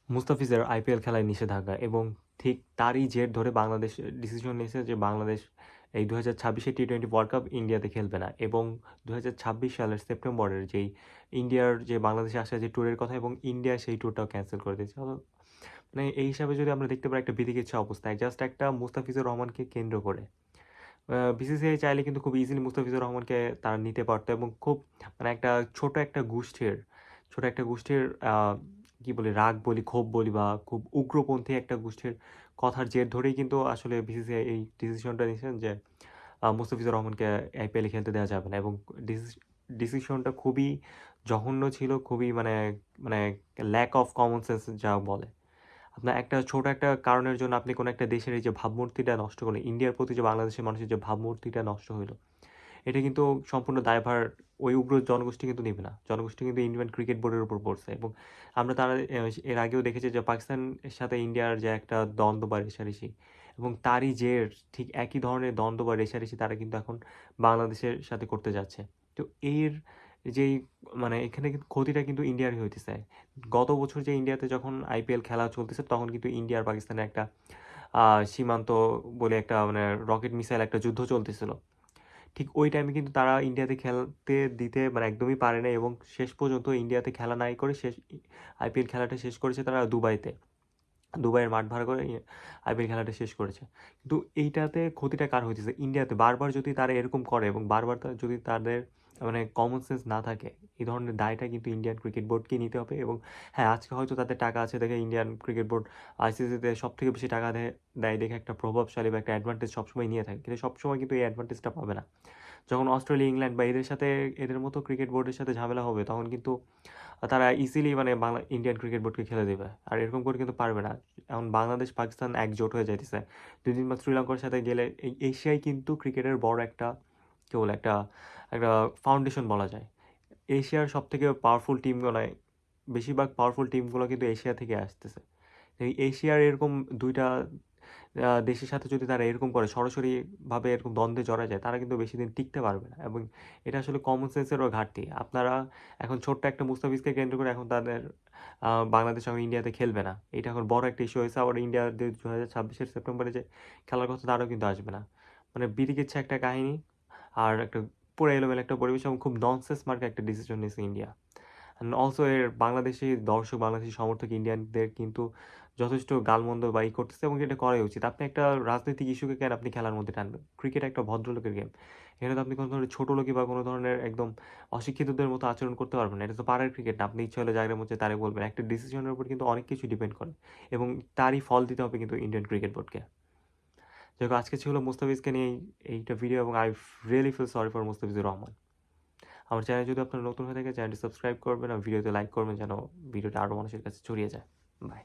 মুস্তাফিজের আইপিএল খেলায় নিষেধাজ্ঞা এবং ঠিক তারই জের ধরে বাংলাদেশ ডিসিশন নিয়েছে যে বাংলাদেশ এই 2026 টি-20 ওয়ার্ল্ড কাপ ইন্ডিয়াতে খেলবে না এবং 2026 সালের সেপ্টেম্বরের যেই ইন্ডিয়ার যে বাংলাদেশে আসা যে ট্যুরের কথা এবং ইন্ডিয়া সেই ট্যুরটাও ক্যান্সেল করে দিয়েছে। মানে এই হিসাবে যদি আমরা দেখতে পারি একটা বিধিকিচ্ছা অবস্থায় জাস্ট একটা মুস্তাফিজুর রহমানকে কেন্দ্র করে বিসিসিআই চাইলে কিন্তু খুব ইজিলি মুস্তাফিজুর রহমানকে তারা নিতে পারতো এবং খুব মানে একটা ছোট একটা গোষ্ঠীর কি বলি রাগ বলি ক্ষোভ বলি বা খুব উগ্রপন্থী একটা গোষ্ঠীর কথার জের ধরেই কিন্তু আসলে বিসিসিআই এই ডিসিশনটা নিয়েছেন যে মুস্তাফিজুর রহমানকে আইপিএলে খেলতে দেওয়া যাবে না এবং ডিসিশনটা খুবই জঘন্য ছিল খুবই মানে মানে ল্যাক অফ কমন সেন্স যা বলে আপনার একটা ছোট একটা কারণের জন্য আপনি কোনো একটা দেশের এই যে ভাবমূর্তিটা নষ্ট করলেন ইন্ডিয়ার প্রতি যে বাংলাদেশের মানুষের যে ভাবমূর্তিটা নষ্ট হইলো এটা কিন্তু সম্পূর্ণ দায়ভার ওই উগ্র জনগোষ্ঠী কিন্তু নেবে না জনগোষ্ঠী কিন্তু ইন্ডিয়ান ক্রিকেট বোর্ডের উপর পড়ছে এবং আমরা তারা এর আগেও দেখেছি যে পাকিস্তানের সাথে ইন্ডিয়ার যে একটা দ্বন্দ্ব বা রেষারেষি এবং তারই জের ঠিক একই ধরনের দ্বন্দ্ব বা রেষারেষি তারা কিন্তু এখন বাংলাদেশের সাথে করতে যাচ্ছে তো এর যেই মানে এখানে কিন্তু ক্ষতিটা কিন্তু ইন্ডিয়ারই হইতেছে গত বছর যে ইন্ডিয়াতে যখন আইপিএল খেলা চলতেছে তখন কিন্তু ইন্ডিয়া আর পাকিস্তানের একটা সীমান্ত বলে একটা মানে রকেট মিসাইল একটা যুদ্ধ চলতেছিল ঠিক ওই টাইমে কিন্তু তারা ইন্ডিয়াতে খেলতে দিতে মানে একদমই পারে না এবং শেষ পর্যন্ত ইন্ডিয়াতে খেলা নাই করে আইপিএল খেলাটা শেষ করেছে তারা দুবাইয়ের মাঠ ভাড়া করে আইপিএল খেলাটা শেষ করেছে কিন্তু এইটাতে ক্ষতিটা কার হইতেছে ইন্ডিয়াতে বারবার যদি তারা এরকম করে এবং বারবার যদি তাদের মানে কমন সেন্স না থাকে এই ধরনের দায়টা কিন্তু ইন্ডিয়ান ক্রিকেট বোর্ডকেই নিতে হবে এবং হ্যাঁ আজকে হয়তো তাদের টাকা আছে দেখে ইন্ডিয়ান ক্রিকেট বোর্ড আইসিসিতে সব থেকে বেশি টাকা দেয় দেখে একটা প্রভাবশালী বা একটা অ্যাডভান্টেজ সবসময় নিয়ে থাকে কিন্তু সবসময় কিন্তু এই অ্যাডভান্টেজটা পাবে না যখন অস্ট্রেলিয়া ইংল্যান্ড বা এদের সাথে এদের মতো ক্রিকেট বোর্ডের সাথে ঝামেলা হবে তখন কিন্তু তারা ইজিলি মানে ইন্ডিয়ান ক্রিকেট বোর্ডকে খেলে দেবে আর এরকম করে কিন্তু পারবে না এখন বাংলাদেশ পাকিস্তান একজোট হয়ে যাইতেছে দুই দিন বা শ্রীলঙ্কার সাথে গেলে এই এশিয়ায় কিন্তু ক্রিকেটের বড় একটা কী বলে একটা একটা ফাউন্ডেশন বলা যায় এশিয়ার সব থেকে পাওয়ারফুল টিমগুলো বেশিরভাগ পাওয়ারফুল টিমগুলো কিন্তু এশিয়া থেকে আসতেছে এই এশিয়ার এরকম দুইটা দেশের সাথে যদি তারা এরকম করে সরাসরিভাবে এরকম দ্বন্দ্বে জড়ায় যায় তারা কিন্তু বেশি দিন টিকতে পারবে না এবং এটা আসলে কমন সেন্সেরও ঘাটতি আপনারা এখন ছোট্ট একটা মুস্তাফিজকে কেন্দ্র করে এখন তাদের বাংলাদেশ এবং ইন্ডিয়াতে খেলবে না এটা এখন বড় একটা ইস্যু হয়েছে আবার ইন্ডিয়া 2026 সেপ্টেম্বরে যে খেলার কথা তারাও কিন্তু আসবে না মানে বিতিকিচ্ছা একটা কাহিনী আর একটা পুরো এলোমেলো একটা পরিবেশ এবং খুব ননসেন্স মার্কা একটা ডিসিশন নিয়েছে ইন্ডিয়া অ্যান্ড অলসো এর বাংলাদেশি দর্শক বাংলাদেশি সমর্থক ইন্ডিয়ানদের কিন্তু যথেষ্ট গালমন্দ বা করতেছে এবং এটা করাই উচিত আপনি একটা রাজনৈতিক ইস্যুকে কেন আপনি খেলার মধ্যে টানবেন ক্রিকেট একটা ভদ্রলোকের গেম এখানে তো আপনি কোনো ধরনের ছোটো লোকই বা কোনো ধরনের একদম অশিক্ষিতদের মতো আচরণ করতে পারবেন না এটা তো পাড়ার ক্রিকেট না আপনি ইচ্ছা হলে জায়গার মধ্যে তারে বলবেন একটা ডিসিশনের উপর কিন্তু অনেক কিছু ডিপেন্ড করে এবং তারই ফল দিতে হবে কিন্তু ইন্ডিয়ান ক্রিকেট বোর্ডকে যাই হোক আজকে ছিল মুস্তাফিজকে নিয়ে এইটা ভিডিও এবং I really feel sorry for Mustafizur Rahman আমার চ্যানেল যদি আপনারা নতুন হয়ে থাকে চ্যানেলটি সাবস্ক্রাইব করবেন আর ভিডিওতে লাইক করবেন যেন ভিডিওটা আরও মানুষের কাছে ছড়িয়ে যায় বাই